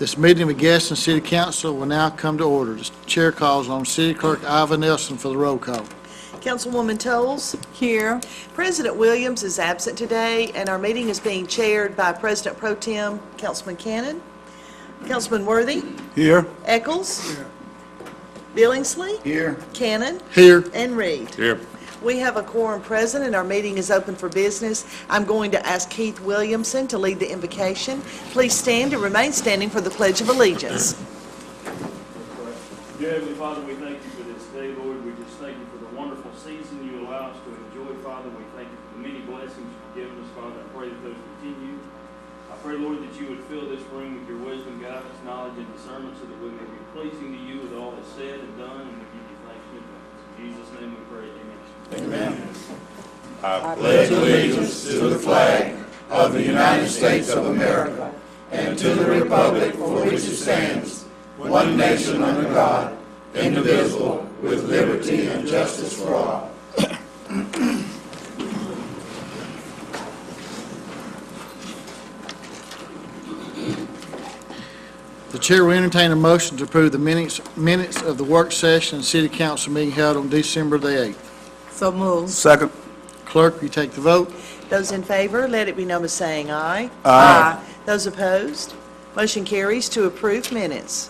This meeting of the Gadsden City Council will now come to order. The chair calls on City Clerk Iva Nelson for the roll call. Councilwoman Toles. Here. President Williams is absent today, and our meeting is being chaired by President Pro Tem Councilman Cannon. Councilman Worthy. Here. Eccles. Here. Billingsley. Here. Cannon. Here. And Reed. Here. We have a quorum present, and our meeting is open for business. I'm going to ask Keith Williamson to lead the invocation. Please stand and remain standing for the Pledge of Allegiance. Dear Heavenly Father, we thank you for this day, Lord. We just thank you for the wonderful season you allow us to enjoy, Father. We thank you for the many blessings you've given us, Father. I pray that those continue. I pray, Lord, that you would fill this room with your wisdom, guidance, knowledge, and discernment so that we may be pleasing to you with all that's said and done, and we give you thanks in advance. In Jesus' name we pray. Amen. Amen. I pledge allegiance to the flag of the United States of America and to the republic for which it stands, one nation under God, indivisible, with liberty and justice for all. The chair will entertain a motion to approve the minutes of the work session and city council meeting held on December the 8th. So moved. Second. Clerk, will you take the vote? Those in favor, let it be known by saying aye. Aye. Those opposed, motion carries to approve minutes.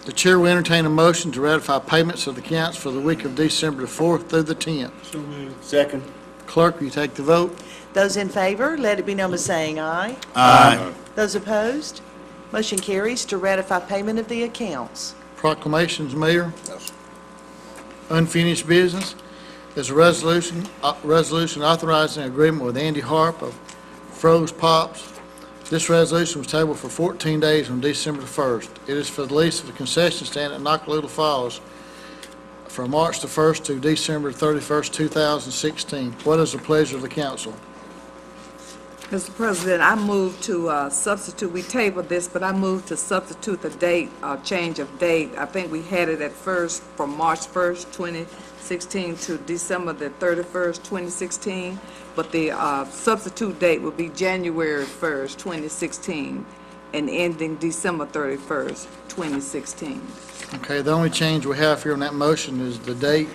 The chair will entertain a motion to ratify payments of the accounts for the week of December the 4th through the 10th. So moved. Second. Clerk, will you take the vote? Those in favor, let it be known by saying aye. Aye. Those opposed, motion carries to ratify payment of the accounts. Proclamations, Mayor. Unfinished business. There's a resolution authorizing an agreement with Andy Harp of Froze Pops. This resolution was tabled for 14 days on December the 1st. It is for the lease of the concession stand at Nakalula Falls from March the 1st to December 31st, 2016. What is the pleasure of the council? Mr. President, I move to substitute, we tabled this, but I move to substitute the date, change of date. I think we had it at first from March 1st, 2016 to December the 31st, 2016, but the substitute date will be January 1st, 2016, and ending December 31st, 2016. Okay, the only change we have here on that motion is the date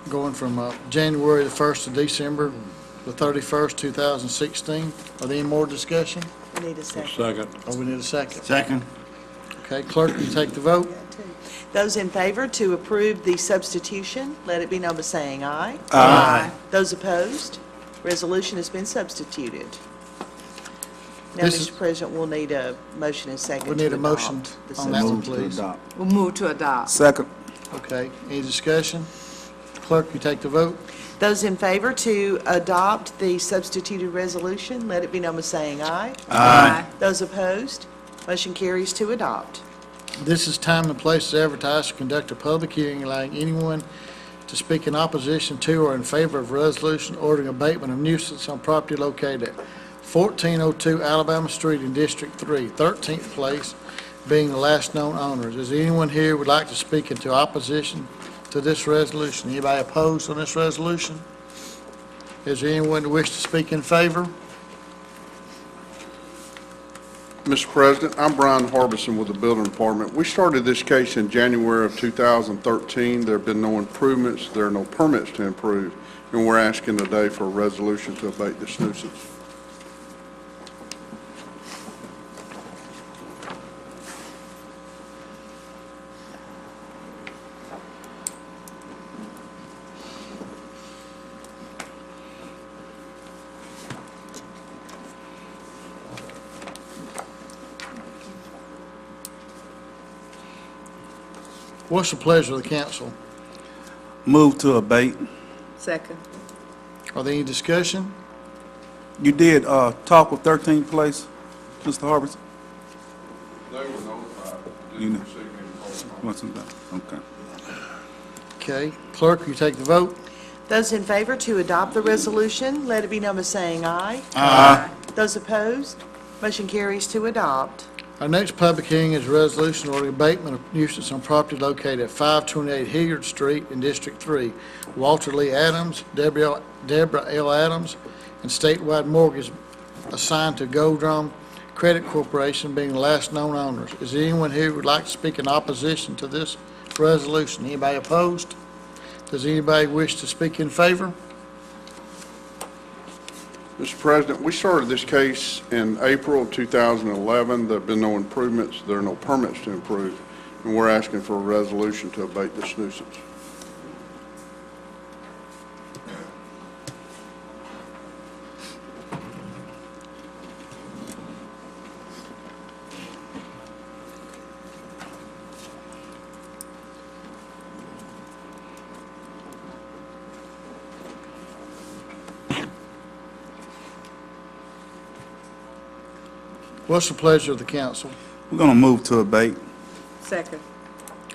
going from January the 1st to December the 31st, 2016. Are there any more discussion? We need a second. Second. Oh, we need a second. Second. Okay, clerk, will you take the vote? Those in favor to approve the substitution, let it be known by saying aye. Aye. Those opposed, resolution has been substituted. Now, This is- Mr. President, we'll need a motion and second We to need a motion adopt the on that one, substitution. please. We'll move to adopt. Second. Okay, any discussion? Clerk, will you take the vote? Those in favor to adopt the substituted resolution, let it be known by saying aye. Aye. Those opposed, motion carries to adopt. This is time and place to advertise to conduct a public hearing allowing anyone to speak in opposition to or in favor of a resolution ordering abatement of nuisance on property located at 1402 Alabama Street in District 3, 13th place, being the last known owners. Is there anyone here who would like to speak into opposition to this resolution? Anybody opposed on this resolution? Is there anyone who wishes to speak in favor? Mr. President, I'm Brian Harbison with the Building Department. We started this case in January of 2013. There have been no improvements. There are no permits to improve, and we're asking today for a resolution to abate this nuisance. What's the pleasure of the council? Move to abate. Second. Are there any discussion? You did talk with 13th place, Mr. Harbison? They were notified. You know. Receive any phone What's that? Okay. Okay, clerk, will you take the vote? Those in favor to adopt the resolution, let it be known by saying aye. Aye. Those opposed, motion carries to adopt. Our next public hearing is a resolution ordering abatement of nuisance on property located at 528 Hilliard Street in District 3. Walter Lee Adams, Deborah L. Adams, and statewide mortgage assigned to Gold Drum Credit Corporation being the last known owners. Is there anyone here who would like to speak in opposition to this resolution? Anybody opposed? Does anybody wish to speak in favor? Mr. President, we started this case in April of 2011. There have been no improvements. There are no permits to improve, and we're asking for a resolution to abate this nuisance. What's the pleasure of the council? We're going to move to abate. Second.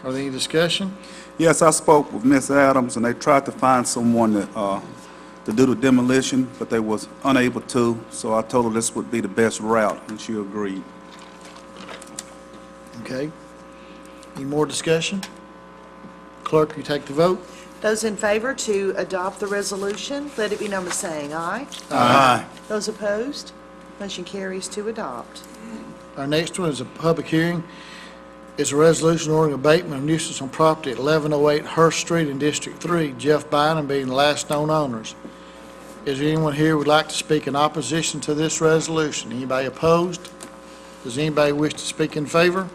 Are there any discussion? Yes, I spoke with Ms. Adams, and they tried to find someone to do the demolition, but they was unable to, so I told her this would be the best route, and she agreed. Okay. Any more discussion? Clerk, you take the vote. Those in favor to adopt the resolution, let it be known by saying aye. Aye. Those opposed, motion carries to adopt. Our next one is a public hearing. It's a resolution ordering abatement of nuisance on property at 1108 Hurst Street in District 3, Jeff Bynum being the last known owners. Is there anyone here who would like to speak in opposition to this resolution? Anybody opposed? Does anybody wish to speak in favor?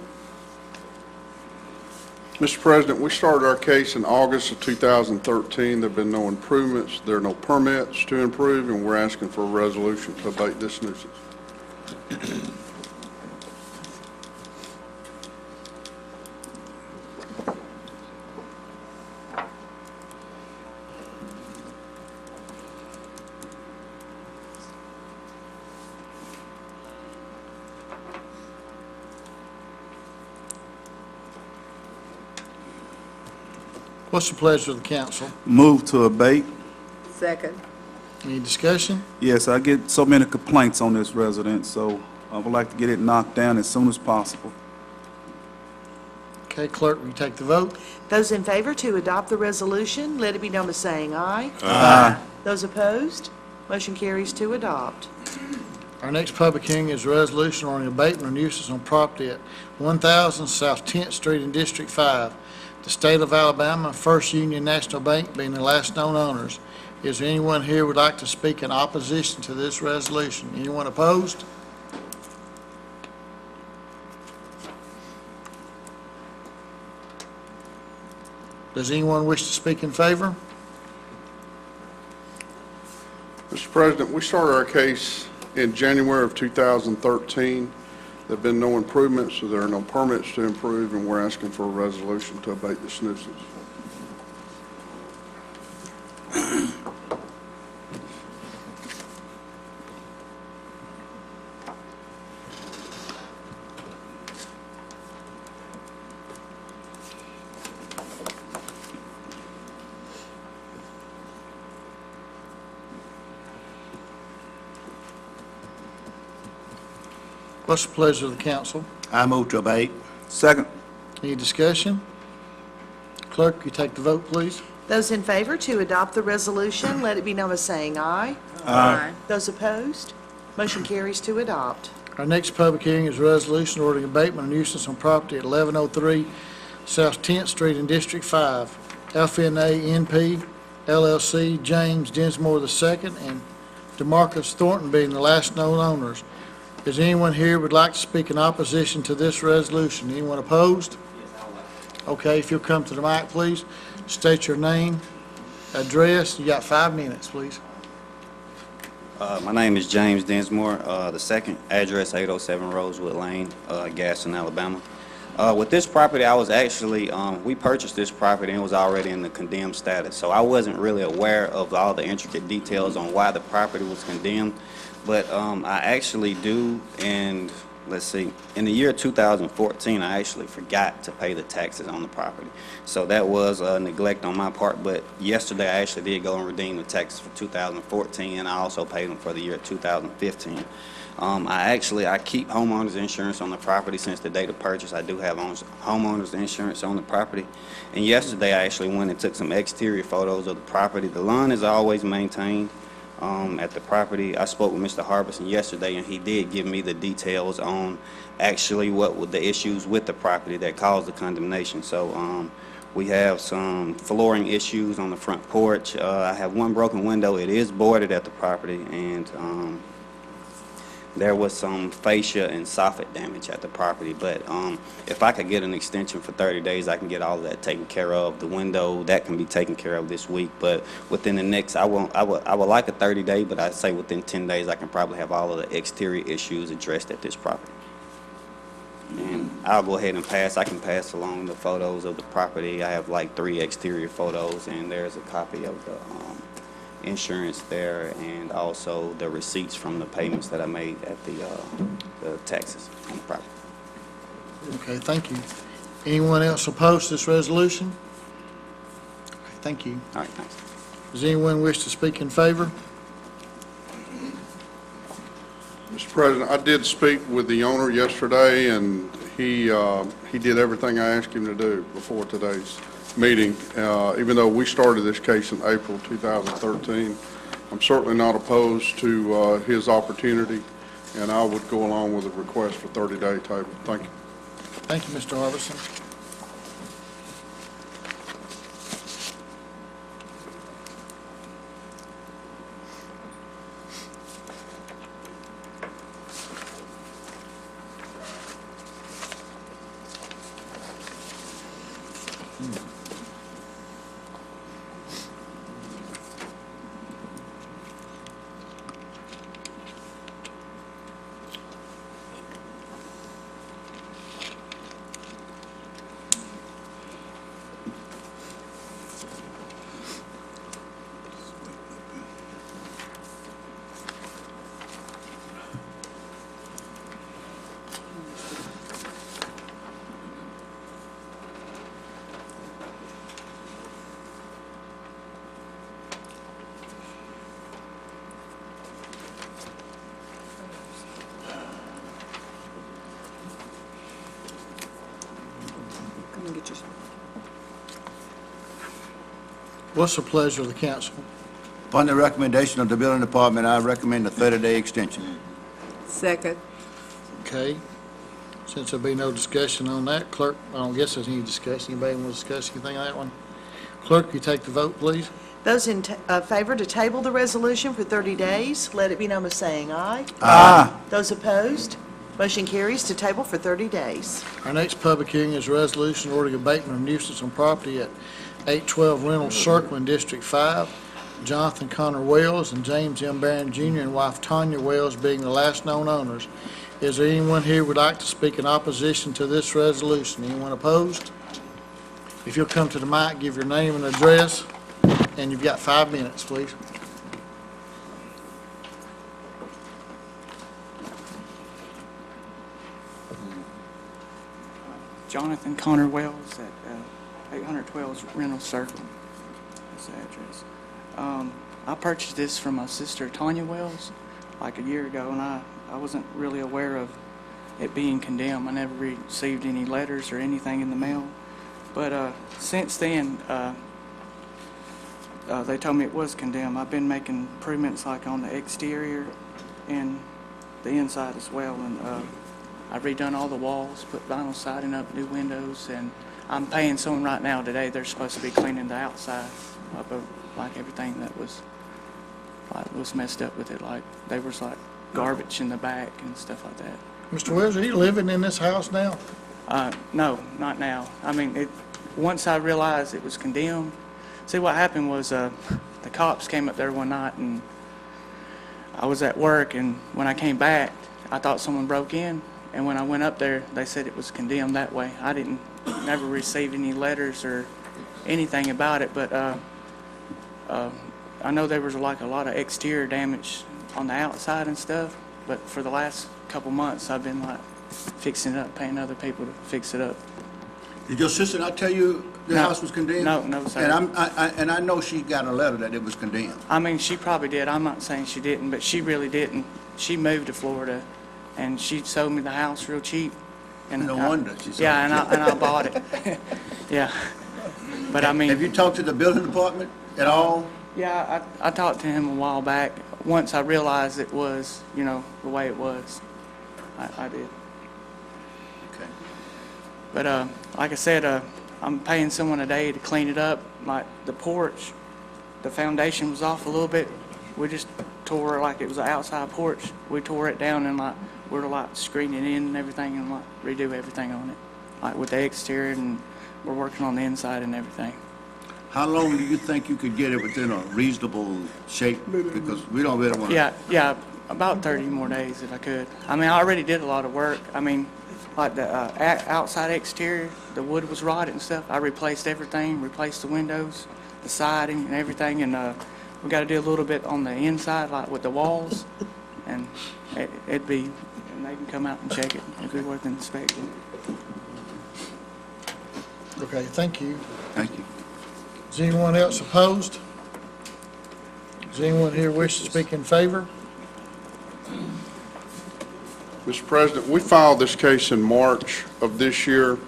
Mr. President, we started our case in August of 2013. There have been no improvements. There are no permits to improve, and we're asking for a resolution to abate this nuisance. What's the pleasure of the council? Move to abate. Second. Any discussion? Yes, I get so many complaints on this residence, so I would like to get it knocked down as soon as possible. Okay, clerk, will you take the vote? Those in favor to adopt the resolution, let it be known by saying aye. Aye. Those opposed, motion carries to adopt. Our next public hearing is a resolution on abatement of nuisance on property at 1000 South 10th Street in District 5. The state of Alabama, First Union National Bank being the last known owners. Is there anyone here who would like to speak in opposition to this resolution? Anyone opposed? Does anyone wish to speak in favor? Mr. President, we started our case in January of 2013. There have been no improvements, so there are no permits to improve, and we're asking for a resolution to abate this nuisance. What's the pleasure of the council? I move to abate. Second. Any discussion? Clerk, you take the vote, please. Those in favor to adopt the resolution, let it be known by saying aye. Aye. Those opposed, motion carries to adopt. Our next public hearing is a resolution ordering abatement of nuisance on property at 1103 South 10th Street in District 5. FNA NP LLC, James Dinsmore II and DeMarcus Thornton being the last known owners. Is anyone here who would like to speak in opposition to this resolution? Anyone opposed? Okay, if you'll come to the mic, please. State your name, address. You got 5 minutes, please. My name is James Dinsmore, the second address 807 Rosewood Lane, Gadsden, Alabama. With this property, I was actually, we purchased this property and it was already in the condemned status. So I wasn't really aware of all the intricate details on why the property was condemned. But I actually do, and let's see, in the year 2014, I actually forgot to pay the taxes on the property. So that was neglect on my part, but yesterday I actually did go and redeem the taxes for 2014, and I also paid them for the year 2015. I keep homeowners insurance on the property since the date of purchase. I do have homeowners insurance on the property. And yesterday I actually went and took some exterior photos of the property. The lawn is always maintained. at the property. I spoke with Mr. Harbison yesterday, and he did give me the details on actually what were the issues with the property that caused the condemnation. So we have some flooring issues on the front porch. I have one broken window. It is boarded at the property, and there was some fascia and soffit damage at the property, but if I could get an extension for 30 days, I can get all of that taken care of. The window, that can be taken care of this week, but within the next, I would like a 30-day, but I'd say within 10 days, I can probably have all of the exterior issues addressed at this property. And I'll go ahead and I can pass along the photos of the property. I have like 3 exterior photos, and there's a copy of the insurance there, and also the receipts from the payments that I made at the taxes on the property. Okay, thank you. Anyone else oppose this resolution? Okay, thank you. All right, thanks. Does anyone wish to speak in favor? Mr. President, I did speak with the owner yesterday, and he did everything I asked him to do before today's meeting. Even though we started this case in April 2013, I'm certainly not opposed to his opportunity, and I would go along with a request for 30-day table. Thank you. Thank you, Mr. Harbison. Come and get your... What's the pleasure of the council? Upon the recommendation of the building department, I recommend a 30-day extension. Second. Okay. Since there'll be no discussion on that, clerk, I don't guess there's any discussion. Anybody want to discuss anything on that one? Clerk, you take the vote, please. Those in favor to table the resolution for 30 days, let it be known by saying aye. Aye. Those opposed, motion carries to table for 30 days. Our next public hearing is a resolution ordering abatement of nuisance on property at 812 Reynolds Circle in District 5. Jonathan Connor Wells and James M. Barron Jr. and wife Tanya Wells being the last known owners. Is there anyone here who would like to speak in opposition to this resolution? Anyone opposed? If you'll come to the mic, give your name and address, and you've got 5 minutes, please. Jonathan Connor Wells at 812 Reynolds Circle. That's the address. I purchased this from my sister Tanya Wells like a year ago, and I wasn't really aware of it being condemned. I never received any letters or anything in the mail. But since then, they told me it was condemned. I've been making improvements like on the exterior and the inside as well, and I've redone all the walls, put vinyl siding up, new windows, and I'm paying someone right now today. They're supposed to be cleaning the outside up of like everything that was messed up with it. Like there was like garbage in the back and stuff like that. Mr. Wells, are you living in this house now? No, not now. I mean, once I realized it was condemned, see what happened was the cops came up there one night, and I was at work, and when I came back, I thought someone broke in, and when I went up there, they said it was condemned that way. I never received any letters or anything about it, but I know there was like a lot of exterior damage on the outside and stuff, but for the last couple months, I've been like fixing it up, paying other people to fix it up. Did your sister not tell you the house was condemned? No, sir. And I know she got a letter that it was condemned. I mean, she probably did. I'm not saying she didn't, but she really didn't. She moved to Florida, and she sold me the house real cheap. And No wonder she sold it. Yeah, and I bought it. Yeah. But I mean... Have you talked to the building department at all? Yeah, I talked to him a while back. Once I realized it was, you know, the way it was, I did. Okay. But like I said, I'm paying someone a day to clean it up. Like the porch, the foundation was off a little bit. We just tore it like it was an outside porch. We tore it down and like we're like screening in and everything and like redo everything on it, like with the exterior, and we're working on the inside and everything. How long do you think you could get it within a reasonable shape? Because we don't really want to... Yeah, about 30 more days if I could. I mean, I already did a lot of work. I mean, like the outside exterior, the wood was rotted and stuff. I replaced everything, replaced the windows, the siding and everything, and we got to do a little bit on the inside, like with the walls, and it'd be, and they can come out and check it. It'd be worth inspecting. Okay, thank you. Thank you. Is anyone else opposed? Does anyone here wish to speak in favor? Mr. President, we filed this case in March of this year.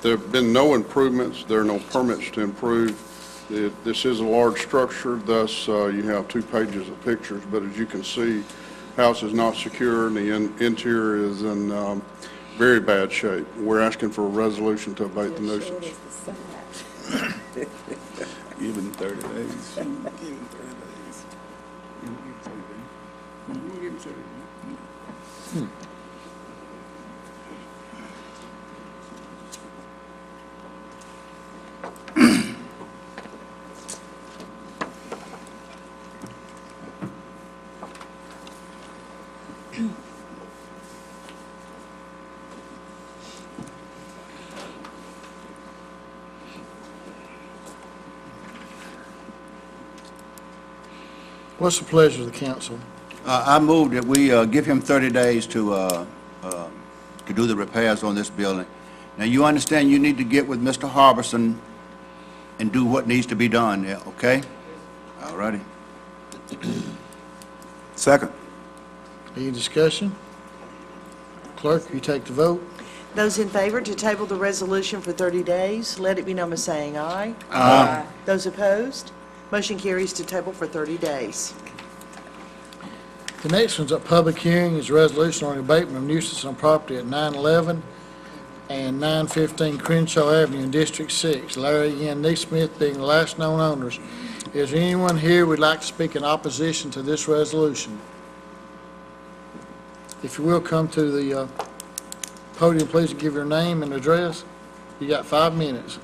There have been no improvements. There are no permits to improve. This is a large structure, thus you have 2 pages of pictures, but as you can see, house is not secure and the interior is in very bad shape. We're asking for a resolution to abate the nuisance. Give him 30 days. Give him 30 days. Give him 30 days. Give him 30 days. What's the pleasure of the council? I move that we give him 30 days to do the repairs on this building. Now, you understand you need to get with Mr. Harbison and do what needs to be done, yeah, okay? All righty. Second. Any discussion? Clerk, you take the vote. Those in favor to table the resolution for 30 days, let it be known by saying aye. Aye. Those opposed, motion carries to table for 30 days. The next one's a public hearing, is a resolution on abatement of nuisance on property at 911 and 915 Crenshaw Avenue in District 6. Larry N. Neesmith being the last known owners. Is there anyone here who would like to speak in opposition to this resolution? If you will, come to the podium, please, and give your name and address. You got 5 minutes.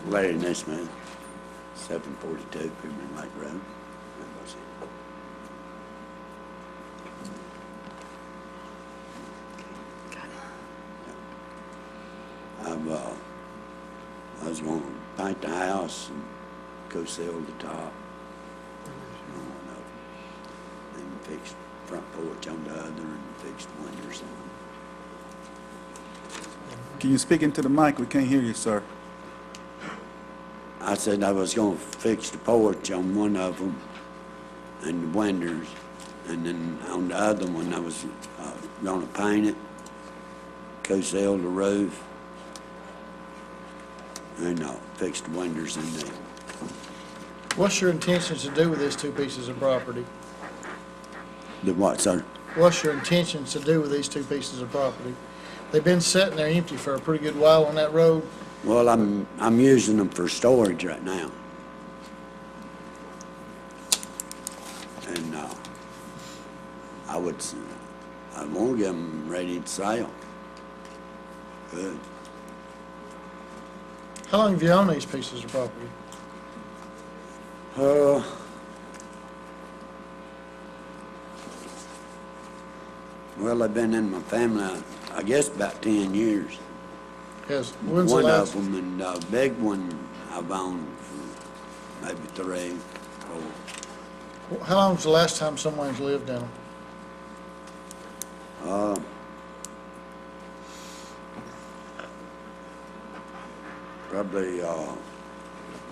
Larry Nesmith, 742 Premium Lake Road. I was going to paint the house and go seal the top. And fix front porch on the other and fix the windows on. Can you speak into the mic? We can't hear you, sir. I said I was going to fix the porch on one of them and the windows, and then on the other one I was going to paint it, co-seal the roof, and fix the windows in there. What's your intentions to do with these 2 pieces of property? The what, sir? What's your intentions to do with these 2 pieces of property? They've been sitting there empty for a pretty good while on that road. Well, I'm using them for storage right now. And I want to get them ready to sell. Good. How long have you owned these pieces of property? Well, they've been in my family, I guess, about 10 years. When's One the last? of them, and the big one I've owned for maybe 3, 4. How long was the last time someone's lived in them? Probably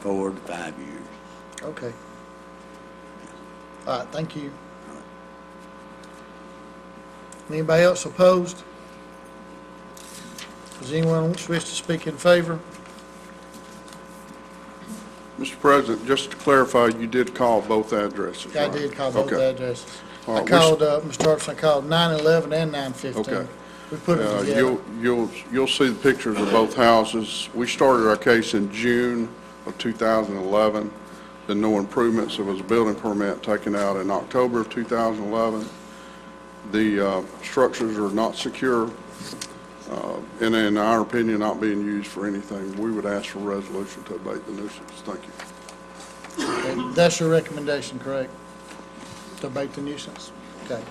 4 to 5 years. Okay. All right, thank you. Anybody else opposed? Does anyone wish to speak in favor? Mr. President, just to clarify, you did call both addresses, I right? did call both Okay. addresses. All I right, called, Mr. Harbison, I called 911 and 915. Okay. We put it together. You'll see the pictures of both houses. We started our case in June of 2011. Then no improvements. There was a building permit taken out in October of 2011. The structures are not secure, and in our opinion, not being used for anything. We would ask for a resolution to abate the nuisance. Thank you. Okay, that's your recommendation, correct? To abate the nuisance? Okay.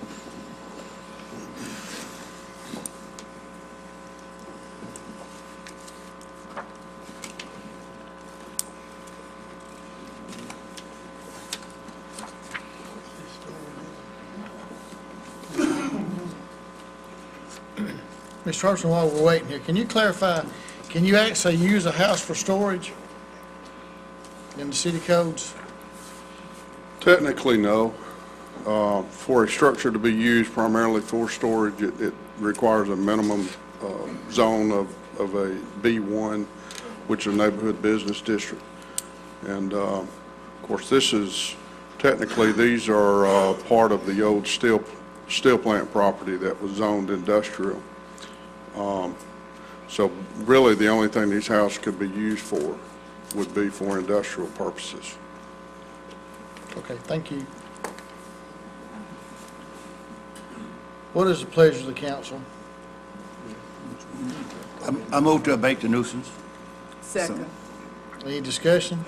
Mr. Harbison, while we're waiting here, can you clarify, can you actually use a house for storage in the city codes? Technically, no. For a structure to be used primarily for storage, it requires a minimum zone of a B1, which is a neighborhood business district. And, of course, technically, these are part of the old steel plant property that was zoned industrial. So really, the only thing these houses could be used for would be for industrial purposes. Okay, thank you. What is the pleasure of the council? I move to abate the nuisance. Second. Any discussion?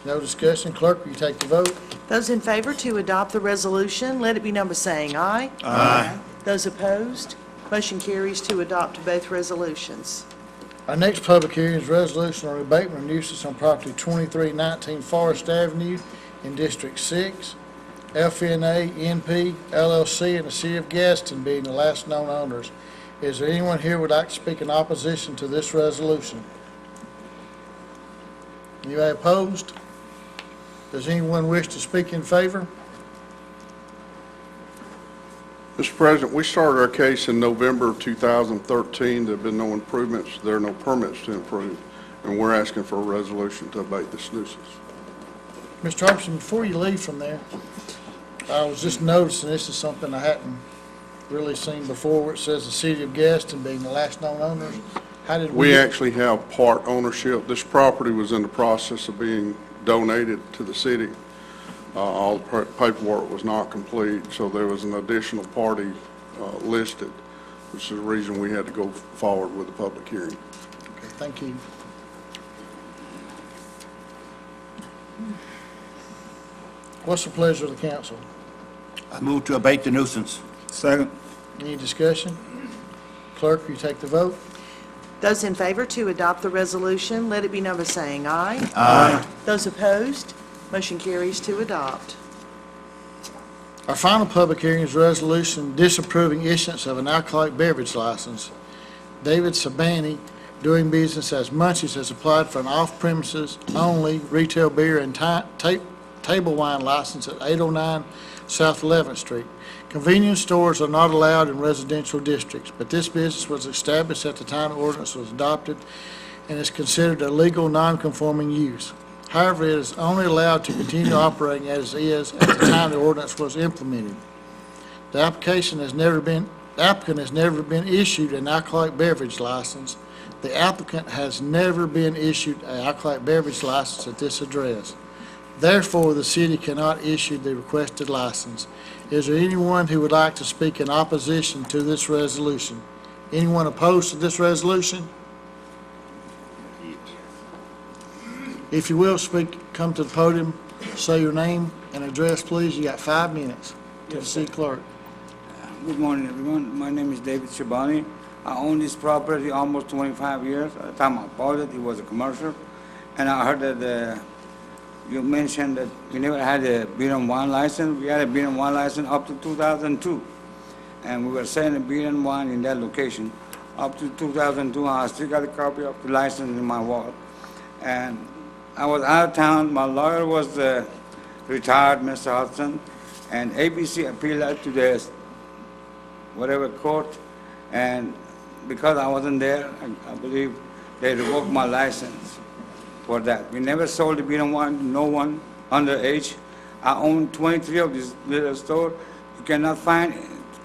No discussion. Clerk, will you take the vote? Those in favor to adopt the resolution, let it be number saying aye. Aye. Those opposed, motion carries to adopt both resolutions. Our next public hearing is resolution on abatement of nuisance on property 2319 Forest Avenue in District 6. FNA NP LLC and the City of Gadsden being the last known owners. Is there anyone here who would like to speak in opposition to this resolution? Anybody opposed? Does anyone wish to speak in favor? Mr. President, we started our case in November of 2013. There have been no improvements. There are no permits to improve, and we're asking for a resolution to abate this nuisance. Mr. Harbison, before you leave from there, I was just noticing this is something I hadn't really seen before, where it says the City of Gadsden being the last known owners. How did We actually have part ownership. This property was in the process of being donated to the city. All the paperwork was not complete, so there was an additional party listed, which is the reason we had to go forward with the public hearing. Okay, thank you. What's the pleasure of the council? I move to abate the nuisance. Second. Any discussion? Clerk, will you take the vote? Those in favor to adopt the resolution, let it be number saying aye. Aye. Those opposed, motion carries to adopt. Our final public hearing is resolution disapproving issuance of an alcoholic beverage license. David Sabani, doing business as Munchies, has applied for an off-premises only retail beer and table wine license at 809 South 11th Street. Convenience stores are not allowed in residential districts, but this business was established at the time the ordinance was adopted and is considered a legal non-conforming use. However, it is only allowed to continue operating as is at the time the ordinance was implemented. The applicant has never been issued an alcoholic beverage license. The applicant has never been issued an alcoholic beverage license at this address. Therefore, the city cannot issue the requested license. Is there anyone who would like to speak in opposition to this resolution? Anyone opposed to this resolution? If you will speak, come to the podium, say your name and address, please. You got 5 minutes to the city clerk. Good morning, everyone. My name is David Shabani. I own this property almost 25 years. At the time I bought it, it was a commercial. And I heard that you mentioned that we never had a beer and wine license. We had a beer and wine license up to 2002. And we were selling beer and wine in that location. Up to 2002, I still got a copy of the license in my wall. And I was out of town. My lawyer was retired, Mr. Hudson. And ABC appealed that to the whatever court, and because I wasn't there, I believe they revoked my license for that. We never sold the beer wine to no one underage. I own 23 of this little store. You cannot find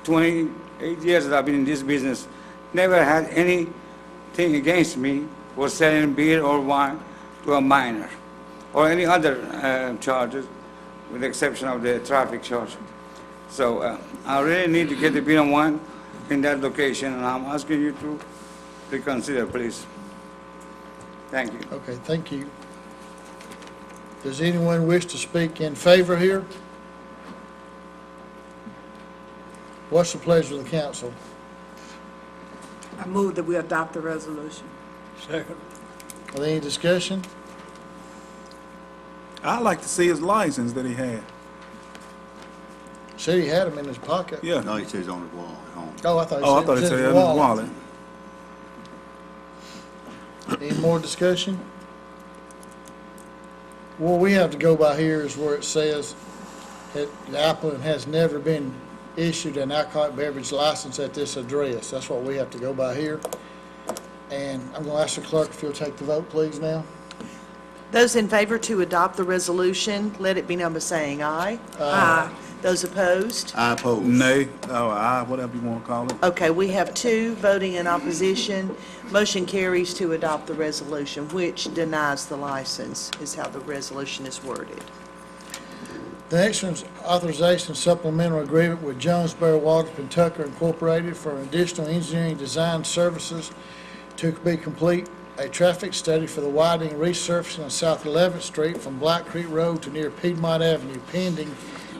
28 years that I've been in this business. Never had anything against me for selling beer or wine to a minor or any other charges, with the exception of the traffic charge. So I really need to get the beer and wine in that location, and I'm asking you to reconsider, please. Thank you. Okay, thank you. Does anyone wish to speak in favor here? What's the pleasure of the council? I move that we adopt the resolution. Second. Are there any discussion? I'd like to see his license that he had. Said he had them in his pocket. Yeah. No, he says on the wall at home. Oh, I thought Oh, I he thought said it it said was in in his his wallet. wallet. Any more discussion? What we have to go by here is where it says that the applicant has never been issued an alcoholic beverage license at this address. That's what we have to go by here. And I'm going to ask the clerk if you'll take the vote, please, now. Those in favor to adopt the resolution, let it be known by saying aye. Aye. Those opposed? I oppose. Nay, or aye, whatever you want to call it. Okay, we have 2 voting in opposition. Motion carries to adopt the resolution, which denies the license, is how the resolution is worded. The next one's authorization supplemental agreement with Jonesboro Waterford Tucker Incorporated for additional engineering design services to be complete a traffic study for the widening and resurfacing of South 11th Street from Black Creek Road to near Piedmont Avenue pending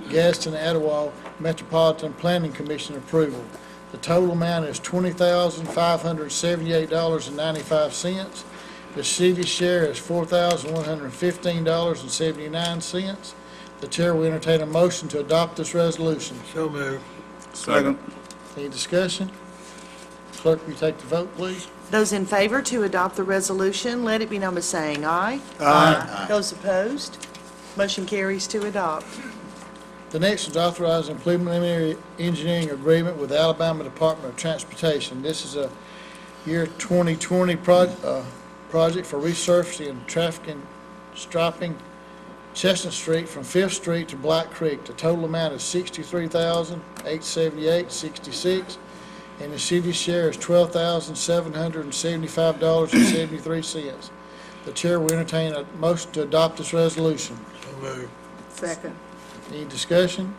Gadsden Etowah Metropolitan Planning Commission approval. The total amount is $20,578.95. The city share is $4,115.79. The chair will entertain a motion to adopt this resolution. So moved. Second. Any discussion? Clerk, will you take the vote, please? Those in favor to adopt the resolution, let it be known by saying aye. Aye. Those opposed? Motion carries to adopt. The next is authorizing preliminary engineering agreement with the Alabama Department of Transportation. This is a year 2020 project for resurfacing and traffic and striping Chestnut Street from 5th Street to Black Creek. The total amount is $63,878.66, and the city's share is $12,775.73. The chair will entertain a motion to adopt this resolution. So moved. Second. Any discussion?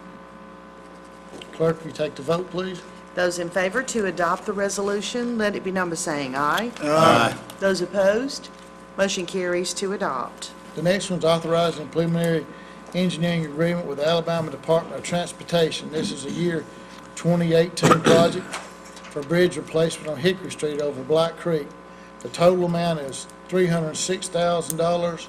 Clerk, will you take the vote, please? Those in favor to adopt the resolution, let it be known by saying aye. Aye. Those opposed? Motion carries to adopt. The next one's authorizing preliminary engineering agreement with the Alabama Department of Transportation. This is a year 2018 project for bridge replacement on Hickory Street over Black Creek. The total amount is $306,000,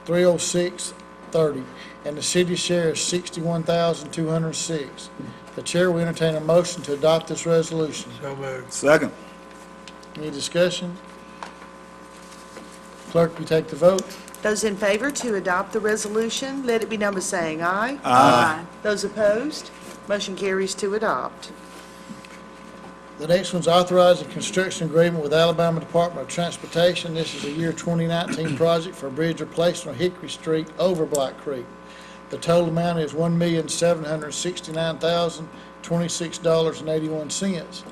$306.30, and the city share is $61,206. The chair will entertain a motion to adopt this resolution. So moved. Second. Any discussion? Clerk, will you take the vote? Those in favor to adopt the resolution, let it be known by saying aye. Aye. Those opposed? Motion carries to adopt. The next one's authorizing construction agreement with Alabama Department of Transportation. This is a year 2019 project for a bridge replacement on Hickory Street over Black Creek. The total amount is $1,769,026.81,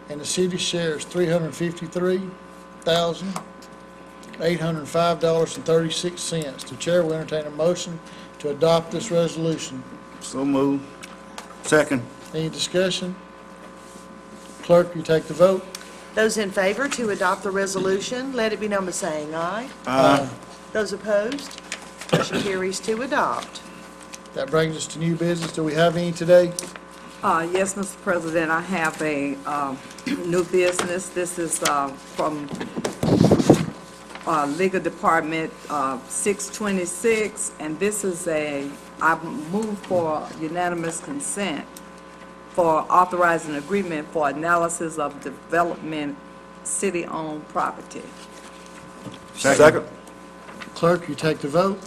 and the city's share is $353,805.36. The chair will entertain a motion to adopt this resolution. So moved. Second. Any discussion? Clerk, will you take the vote? Those in favor to adopt the resolution, let it be known by saying aye. Aye. Those opposed? Motion carries to adopt. That brings us to new business. Do we have any today? Yes, Mr. President, I have a new business. This is from Legal Department 626, and this is I move for unanimous consent for authorizing agreement for analysis of development city-owned property. Second. Clerk, you take the vote.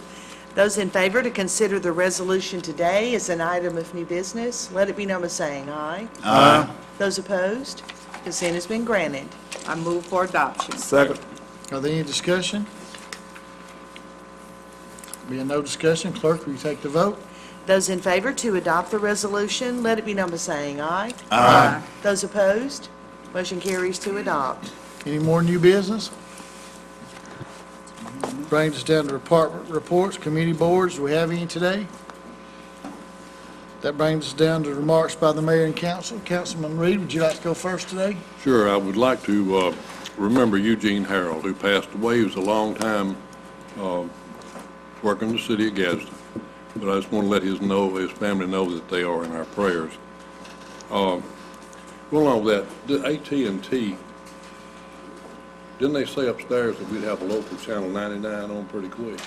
Those in favor to consider the resolution today as an item of new business, let it be known by saying aye. Aye. Those opposed, consent has been granted. I move for adoption. Second. Are there any discussion? Being no discussion, clerk, will you take the vote? Those in favor to adopt the resolution, let it be known by saying aye. Aye. Those opposed, motion carries to adopt. Any more new business? Brings us down to department reports, committee boards. Do we have any today? That brings us down to remarks by the mayor and council. Councilman Reed, would you like to go first today? Sure, I would like to remember Eugene Harold, who passed away. He was a long time working in the city of Gadsden. But I just want to let his family know that they are in our prayers. Going along with that, AT&T, didn't they say upstairs that we'd have a local channel 99 on pretty quick?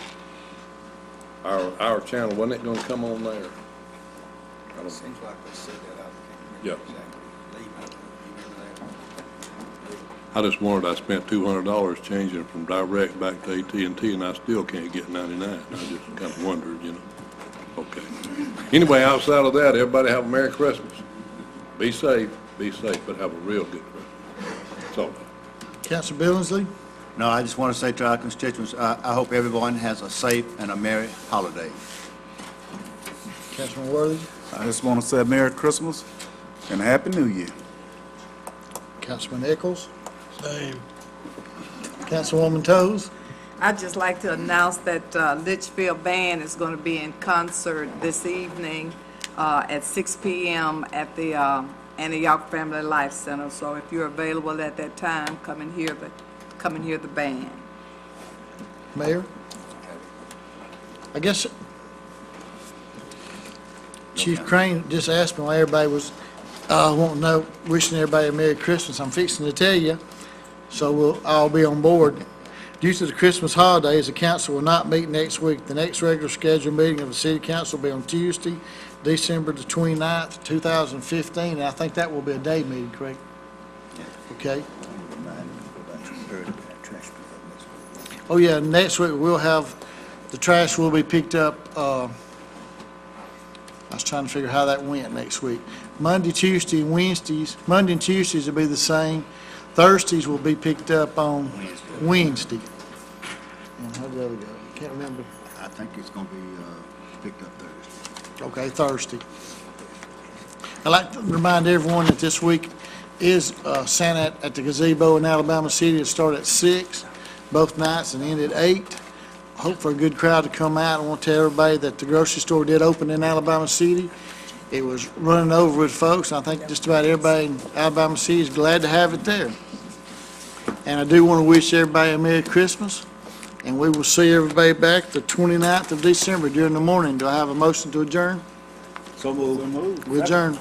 Our channel, wasn't it going to come on there? Seems like they said that. Yeah. I just wondered, I spent $200 changing from direct back to AT&T, and I still can't get 99. I just kind of wondered, you know. Okay. Anyway, outside of that, everybody have a Merry Christmas. Be safe, but have a real good Christmas. That's all. Councilor Billingsley? No, I just want to say to our constituents, I hope everyone has a safe and a merry holiday. Councilman Worthy? I just want to say Merry Christmas and a Happy New Year. Councilman Echols? Same. Councilwoman Toles? I'd just like to announce that Litchfield Band is going to be in concert this evening at 6 p.m. at the Antioch Family Life Center. So if you're available at that time, come and hear the band. Mayor? I guess Chief Crane just asked me why everybody was wanting to know, wishing everybody a Merry Christmas. I'm fixing to tell you, so we'll all be on board. Due to the Christmas holidays, the council will not meet next week. The next regular scheduled meeting of the city council will be on Tuesday, December the 29th, 2015, and I think that will be a day meeting, correct? Okay. Oh, yeah, next week we'll have, the trash will be picked up, I was trying to figure how that went next week. Monday, Tuesday, and Wednesdays, Monday and Tuesdays will be the same. Thursdays will be picked up on Wednesday. And how did the other go? Can't remember. I think it's going to be picked up Thursday. Okay, Thursday. I'd like to remind everyone that this week is Santa at the gazebo in Alabama City. It started at 6 both nights and ended at 8. Hope for a good crowd to come out. I want to tell everybody that the grocery store did open in Alabama City. It was running over with folks, and I think just about everybody in Alabama City is glad to have it there. And I do want to wish everybody a Merry Christmas, and we will see everybody back the 29th of December during the morning. Do I have a motion to adjourn? So moved. We adjourn.